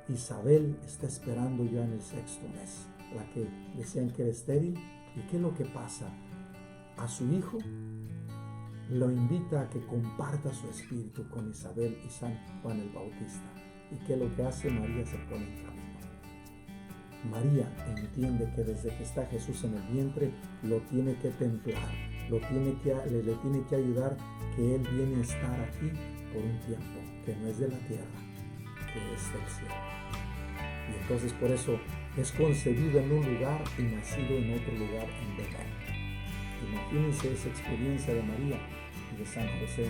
Isabel está esperando ya en el 6º mes, la que decían que era estéril. ¿Y qué es lo que pasa? A su hijo lo invita a que comparta su espíritu con Isabel y San Juan el Bautista. ¿Y qué es lo que hace? María se pone en camino. María entiende que desde que está Jesús en el vientre, lo tiene que templar, le tiene que ayudar, que Él viene a estar aquí por un tiempo, que no es de la tierra, que es del cielo. Y entonces por eso es concebido en un lugar y nacido en otro lugar en Belén. Imagínense esa experiencia de María y de San José.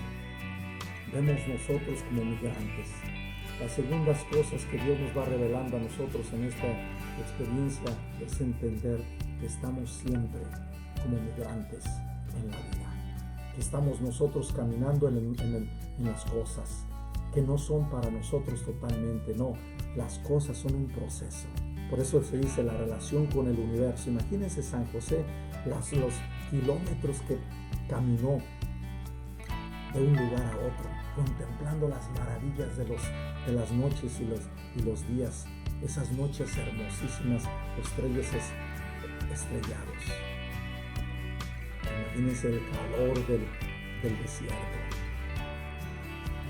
Vemos nosotros como migrantes. Las segundas cosas que Dios nos va revelando a nosotros en esta experiencia es entender que estamos siempre como migrantes en la vida, que estamos nosotros caminando en las cosas, que no son para nosotros totalmente, no, las cosas son un proceso. Por eso se dice la relación con el universo. Imagínense San José, los kilómetros que caminó de un lugar a otro, contemplando las maravillas de las noches y los días, esas noches hermosísimas, estrellas estrellados. Imagínense el calor del desierto.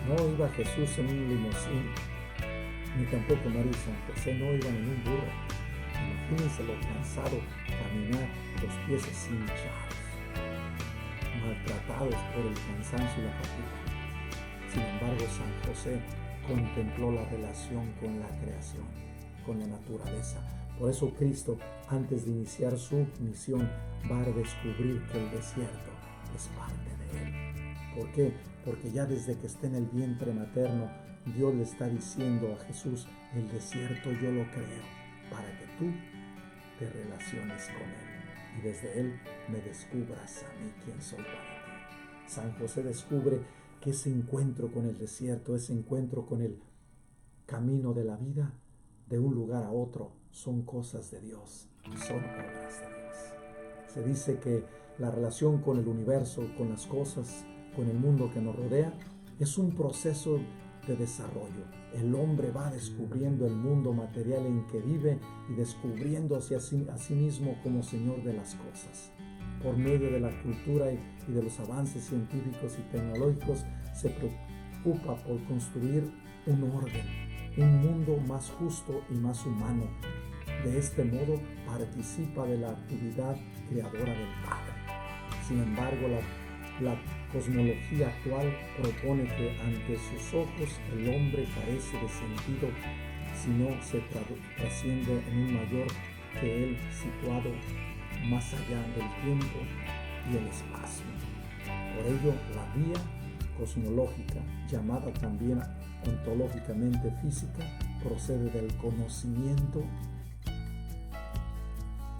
No iba Jesús en un limusín, ni tampoco María y San José no iban en un burro. Imagínense lo cansado, caminar, los pies hinchados, maltratados por el cansancio y la fatiga. Sin embargo, San José contempló la relación con la creación, con la naturaleza. Por eso Cristo, antes de iniciar su misión, va a descubrir que el desierto es parte de Él. ¿Por qué? Porque ya desde que está en el vientre materno, Dios le está diciendo a Jesús, el desierto yo lo creo para que tú te relaciones con Él y desde Él me descubras a mí quién soy para ti. San José descubre que ese encuentro con el desierto, ese encuentro con el camino de la vida, de un lugar a otro, son cosas de Dios y son obras de Dios. Se dice que la relación con el universo, con las cosas, con el mundo que nos rodea, es un proceso de desarrollo. El hombre va descubriendo el mundo material en que vive y descubriéndose a sí mismo como señor de las cosas. Por medio de la cultura y de los avances científicos y tecnológicos, se preocupa por construir un orden, un mundo más justo y más humano. De este modo, participa de la actividad creadora del Padre. Sin embargo, la cosmología actual propone que ante sus ojos el hombre carece de sentido si no se trasciende en un mayor que él, situado más allá del tiempo y el espacio. Por ello, la vía cosmológica, llamada también ontológicamente física, procede del conocimiento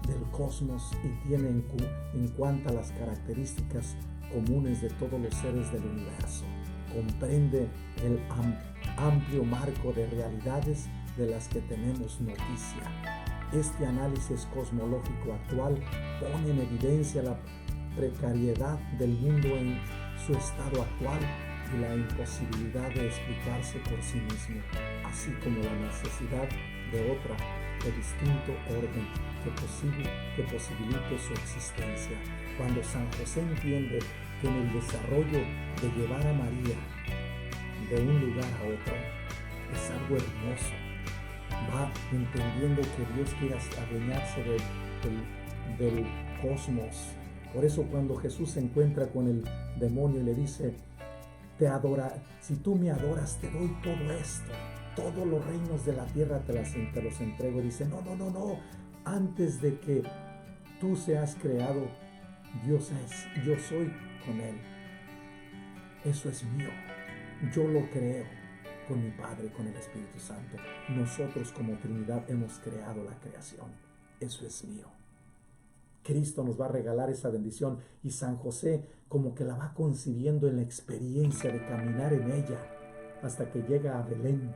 del cosmos y tiene en cuenta las características comunes de todos los seres del universo. Comprende el amplio marco de realidades de las que tenemos noticia. Este análisis cosmológico actual pone en evidencia la precariedad del mundo en su estado actual y la imposibilidad de explicarse por sí mismo, así como la necesidad de otra, de distinto orden que posibilite su existencia. Cuando San José entiende que en el desarrollo de llevar a María de un lugar a otro es algo hermoso, va entendiendo que Dios quiere adueñarse del cosmos. Por eso cuando Jesús se encuentra con el demonio y le dice, si tú me adoras, te doy todo esto, todos los reinos de la tierra te los entrego. Dice, no, antes de que tú seas creado, yo soy con él. Eso es mío. Yo lo creo con mi Padre, con el Espíritu Santo. Nosotros como Trinidad hemos creado la creación. Eso es mío. Cristo nos va a regalar esa bendición y San José como que la va concibiendo en la experiencia de caminar en ella hasta que llega a Belén,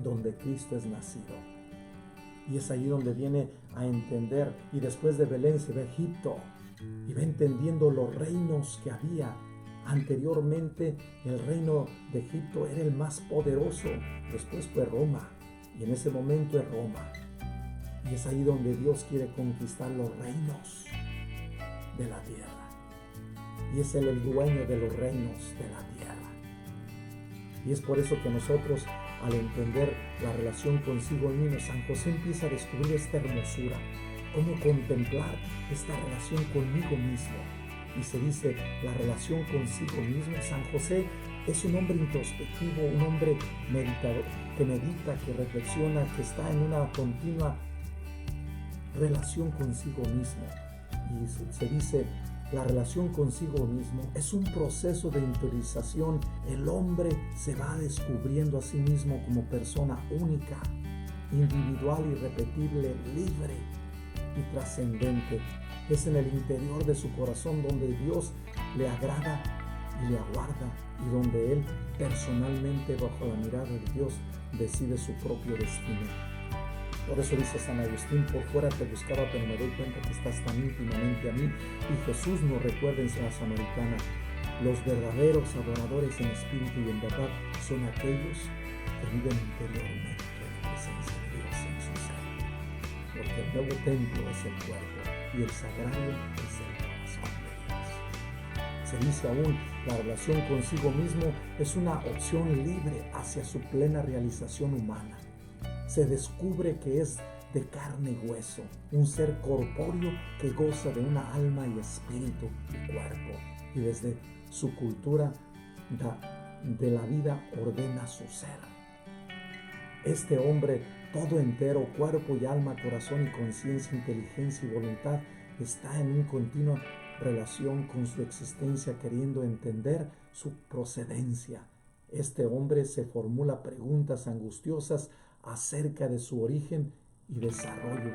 donde Cristo es nacido. Y es ahí donde viene a entender, y después de Belén se ve Egipto y va entendiendo los reinos que había. Anteriormente el reino de Egipto era el más poderoso, después fue Roma y en ese momento es Roma. Y es ahí donde Dios quiere conquistar los reinos de la tierra. Y es Él el dueño de los reinos de la tierra. Y es por eso que nosotros, al entender la relación consigo mismo, San José empieza a descubrir esta hermosura, cómo contemplar esta relación conmigo mismo. Y se dice, la relación consigo mismo. San José es un hombre introspectivo, un hombre meditador, que medita, que reflexiona, que está en una continua relación consigo mismo. Y se dice, la relación consigo mismo es un proceso de interiorización. El hombre se va descubriendo a sí mismo como persona única, individual, irrepetible, libre y trascendente. Es en el interior de su corazón donde Dios le agrada y le aguarda, y donde él personalmente, bajo la mirada de Dios, decide su propio destino. Por eso dice San Agustín, por fuera te buscaba, pero me doy cuenta que estás tan íntimamente a mí. Y Jesús nos recuerda en la Samaritana, los verdaderos adoradores en espíritu y en verdad son aquellos que viven interiormente en la presencia de Dios en su ser. Porque el nuevo templo es el cuerpo y el sagrario es el corazón de Dios. Se dice aún, la relación consigo mismo es una opción libre hacia su plena realización humana. Se descubre que es de carne y hueso, un ser corpóreo que goza de una alma y espíritu y cuerpo, y desde su cultura de la vida ordena su ser. Este hombre todo entero, cuerpo y alma, corazón y conciencia, inteligencia y voluntad, está en una continua relación con su existencia, queriendo entender su procedencia. Este hombre se formula preguntas angustiosas acerca de su origen y desarrollo.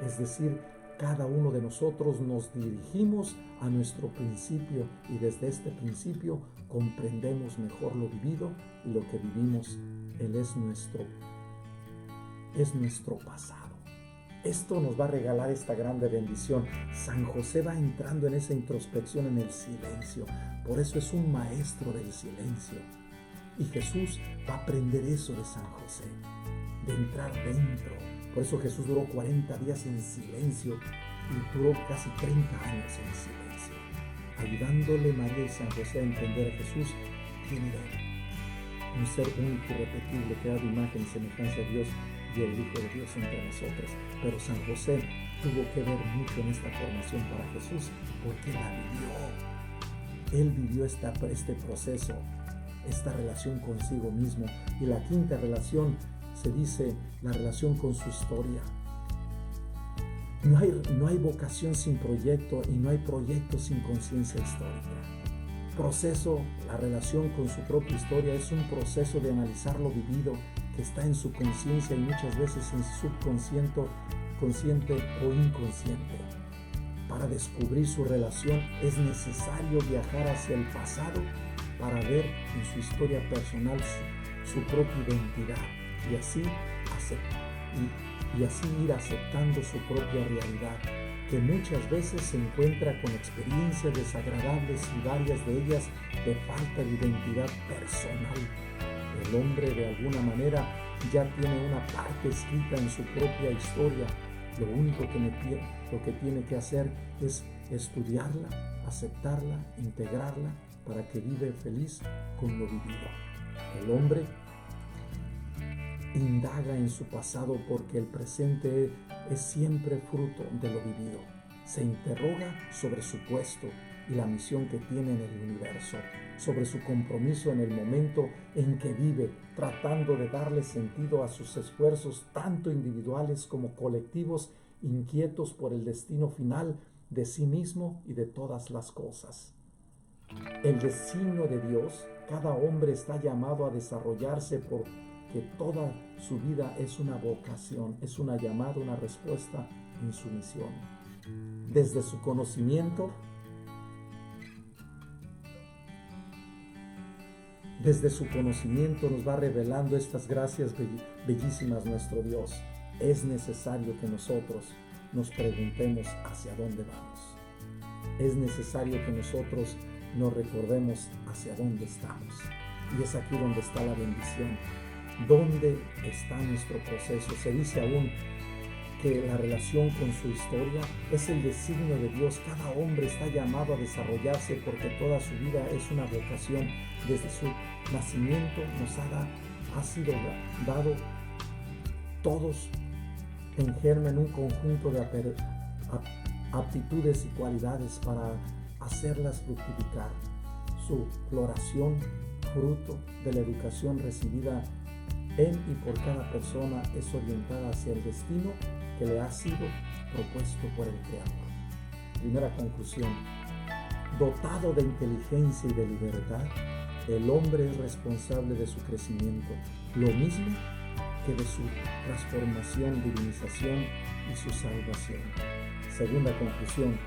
Es decir, cada uno de nosotros nos dirigimos a nuestro principio y desde este principio comprendemos mejor lo vivido y lo que vivimos. Él es nuestro pasado. Esto nos va a regalar esta grande bendición. San José va entrando en esa introspección, en el silencio. Por eso es un maestro del silencio. Y Jesús va a aprender eso de San José, de entrar dentro. Por eso Jesús duró 40 días en silencio y duró casi 30 años en silencio, ayudándole María y San José a entender a Jesús quién era él. Un ser único y irrepetible, creado imagen y semejanza de Dios y el Hijo de Dios entre nosotros. Pero San José tuvo que ver mucho en esta formación para Jesús porque la vivió. Él vivió este proceso, esta relación consigo mismo. Y la quinta relación se dice la relación con su historia. No hay vocación sin proyecto y no hay proyecto sin conciencia histórica. Proceso, la relación con su propia historia es un proceso de analizar lo vivido que está en su conciencia y muchas veces en su subconsciente consciente o inconsciente. Para descubrir su relación es necesario viajar hacia el pasado para ver en su historia personal su propia identidad y así ir aceptando su propia realidad, que muchas veces se encuentra con experiencias desagradables y varias de ellas de falta de identidad personal. El hombre de alguna manera ya tiene una parte escrita en su propia historia. Lo único que tiene que hacer es estudiarla, aceptarla, integrarla para que vive feliz con lo vivido. El hombre indaga en su pasado porque el presente es siempre fruto de lo vivido. Se interroga sobre su puesto y la misión que tiene en el universo, sobre su compromiso en el momento en que vive, tratando de darle sentido a sus esfuerzos, tanto individuales como colectivos, inquietos por el destino final de sí mismo y de todas las cosas. El designio de Dios, cada hombre está llamado a desarrollarse porque toda su vida es una vocación, es una llamada, una respuesta en su misión. Desde su conocimiento nos va revelando estas gracias bellísimas nuestro Dios. Es necesario que nosotros nos preguntemos hacia dónde vamos. Es necesario que nosotros nos recordemos hacia dónde estamos. Y es aquí donde está la bendición. ¿Dónde está nuestro proceso? Se dice aún que la relación con su historia es el designio de Dios. Cada hombre está llamado a desarrollarse porque toda su vida es una vocación. Desde su nacimiento ha sido dado todos en germen un conjunto de aptitudes y cualidades para hacerlas fructificar. Su floración, fruto de la educación recibida en y por cada persona, es orientada hacia el destino que le ha sido propuesto por el Creador. Primera conclusión: dotado de inteligencia y de libertad, el hombre es responsable de su crecimiento, lo mismo que de su transformación, divinización y su salvación. Segunda conclusión: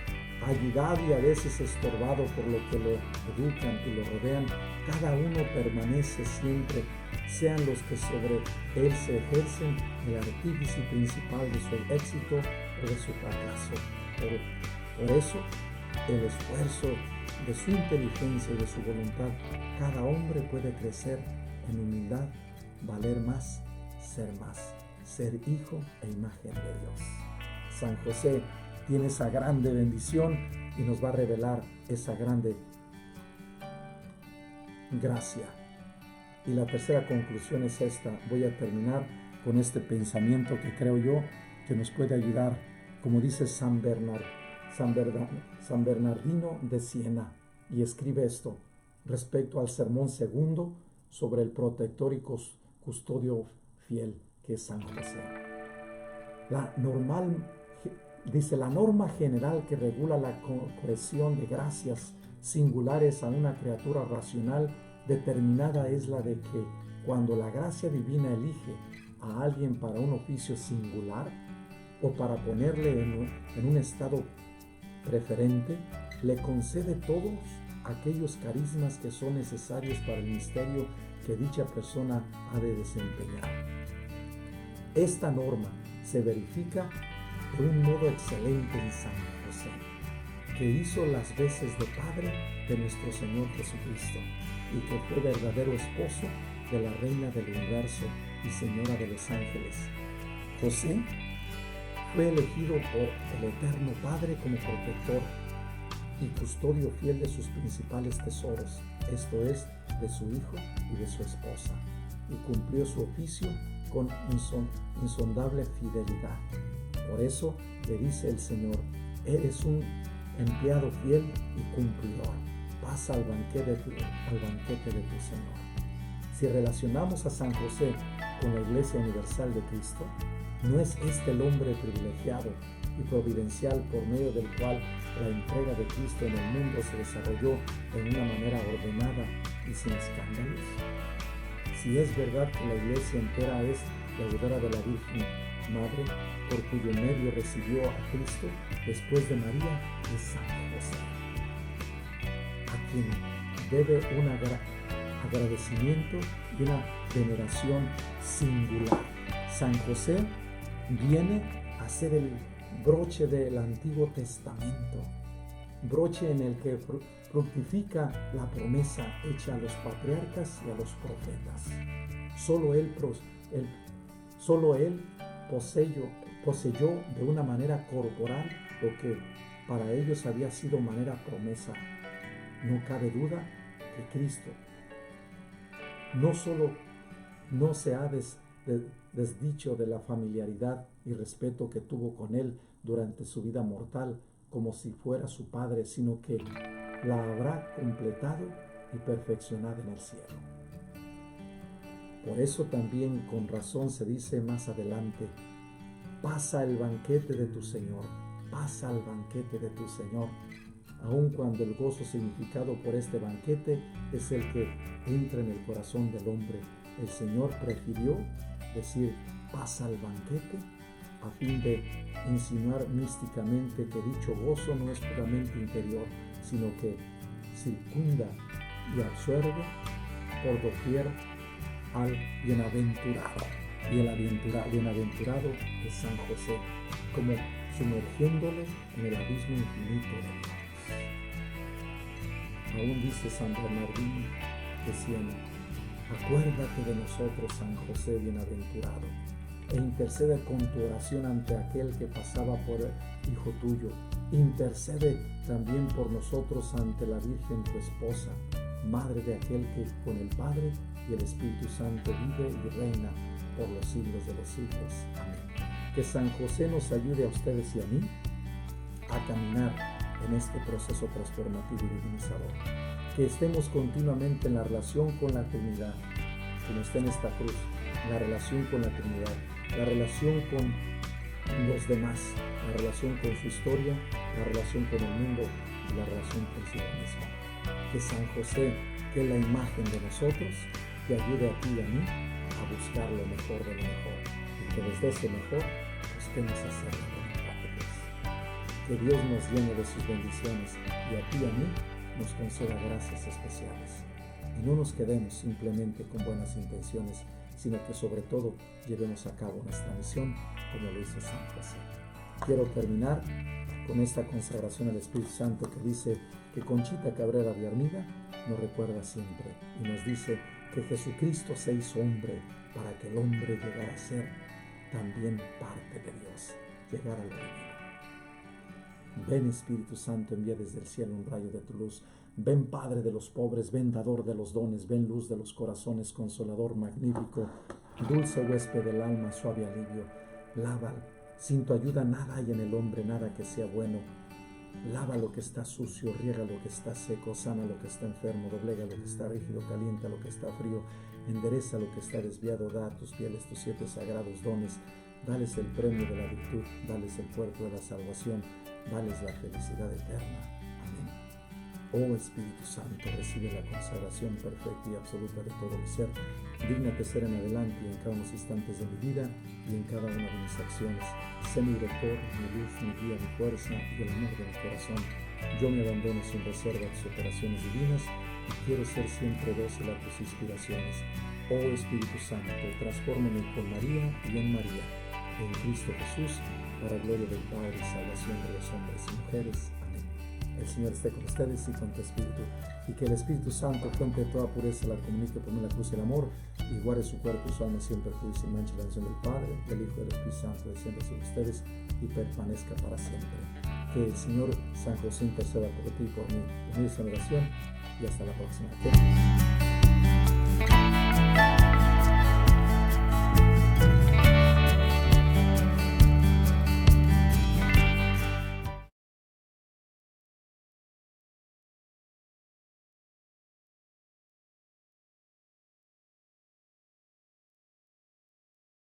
ayudado y a veces estorbado por lo que lo educan y lo rodean, cada uno permanece siempre, sean los que sobre él se ejercen, el artífice principal de su éxito o de su fracaso. Por eso, el esfuerzo de su inteligencia y de su voluntad, cada hombre puede crecer en humildad, valer más, ser hijo e imagen de Dios. San José tiene esa grande bendición y nos va a revelar esa grande gracia. Y la tercera conclusión es esta. Voy a terminar con este pensamiento que creo yo que nos puede ayudar, como dice San Bernardino de Siena, y escribe esto respecto al sermón segundo sobre el protector y custodio fiel, que es San José. La norma general que regula la cohesión de gracias singulares a una criatura racional determinada es la de que cuando la gracia divina elige a alguien para un oficio singular o para ponerle en un estado preferente, le concede todos aquellos carismas que son necesarios para el misterio que dicha persona ha de desempeñar. Esta norma se verifica de un modo excelente en San José, que hizo las veces de Padre de nuestro Señor Jesucristo. y que fue verdadero esposo de la Reina del Universo y Señora de los Ángeles. José fue elegido por el Eterno Padre como protector y custodio fiel de sus principales tesoros, esto es, de su hijo y de su esposa, y cumplió su oficio con insondable fidelidad. Por eso le dice el Señor: eres un empleado fiel y cumplidor, pasa al banquete de tu Señor. Si relacionamos a San José con la Iglesia Universal de Cristo, ¿no es este el hombre privilegiado y providencial por medio del cual la entrega de Cristo en el mundo se desarrolló de una manera ordenada y sin escándalos? Si es verdad que la Iglesia entera es deudora de la Virgen Madre, por cuyo medio recibió a Cristo, después de María, es San José, a quien debe un agradecimiento y una veneración singular. San José viene a ser el broche del Antiguo Testamento, broche en el que fructifica la promesa hecha a los patriarcas y a los profetas. Solo él poseyó de una manera corporal lo que para ellos había sido manera promesa. No cabe duda que Cristo no solo no se ha desdicho de la familiaridad y respeto que tuvo con él durante su vida mortal como si fuera su padre, sino que la habrá completado y perfeccionado en el cielo. Por eso también con razón se dice más adelante: pasa el banquete de tu Señor, pasa al banquete de tu Señor, aun cuando el gozo significado por este banquete es el que entra en el corazón del hombre. El Señor prefirió decir pasa al banquete a fin de insinuar místicamente que dicho gozo no es puramente interior, sino que circunda y absorbe por doquier al bienaventurado. Y el bienaventurado es San José, como sumergiéndole en el abismo infinito de Dios. Aún dice San Bernardino de Siena: acuérdate de nosotros, San José bienaventurado, e intercede con tu oración ante aquel que pasaba por el Hijo tuyo. Intercede también por nosotros ante la Virgen tu esposa, madre de aquel que con el Padre y el Espíritu Santo vive y reina por los siglos de los siglos. Amén. Que San José nos ayude a ustedes y a mí a caminar en este proceso transformativo y divinizador. Que estemos continuamente en la relación con la Trinidad, como está en esta cruz, la relación con la Trinidad, la relación con los demás, la relación con su historia, la relación con el mundo y la relación consigo mismo. Que San José, que es la imagen de nosotros, te ayude a ti y a mí a buscar lo mejor de lo mejor, y que desde ese mejor busquemos hacer la voluntad de Dios. Que Dios nos llene de sus bendiciones y a ti y a mí nos conceda gracias especiales. Y no nos quedemos simplemente con buenas intenciones, sino que sobre todo llevemos a cabo nuestra misión como lo hizo San José. Quiero terminar con esta consagración al Espíritu Santo que dice que Conchita Cabrera de Armida nos recuerda siempre y nos dice que Jesucristo se hizo hombre para que el hombre llegara a ser también parte de Dios, llegar al reino. Ven Espíritu Santo, envía desde el cielo un rayo de tu luz. Ven Padre de los pobres, ven dador de los dones, ven luz de los corazones, consolador magnífico, dulce huésped del alma, suave alivio. Lava, sin tu ayuda nada hay en el hombre, nada que sea bueno. Lava lo que está sucio, riega lo que está seco, sana lo que está enfermo, doblega lo que está rígido, calienta lo que está frío, endereza lo que está desviado, da a tus fieles tus 7 sagrados dones, dales el premio de la virtud, dales el puerto de la salvación, dales la felicidad eterna. Amén. Oh Espíritu Santo, recibe la consagración perfecta y absoluta de todo mi ser. Dígnate ser en adelante y en cada uno de los instantes de mi vida y en cada una de mis acciones. Sé mi director, mi luz, mi guía, mi fuerza y el amor de mi corazón. Yo me abandono sin reserva a tus operaciones divinas y quiero ser siempre dócil a tus inspiraciones. Oh Espíritu Santo, transfórmame con María y en María, en Cristo Jesús, para gloria del Padre y salvación de los hombres y mujeres. Amén. El Señor esté con ustedes y con tu espíritu, y que el Espíritu Santo, fuente de toda pureza, la comunique por medio de la cruz y el amor, y guarde su cuerpo y su alma siempre puro y sin mancha, la bendición del Padre, del Hijo y del Espíritu Santo descienda sobre ustedes y permanezca para siempre. Que el Señor San José interceda por ti y por mí. En esta oración y hasta la próxima.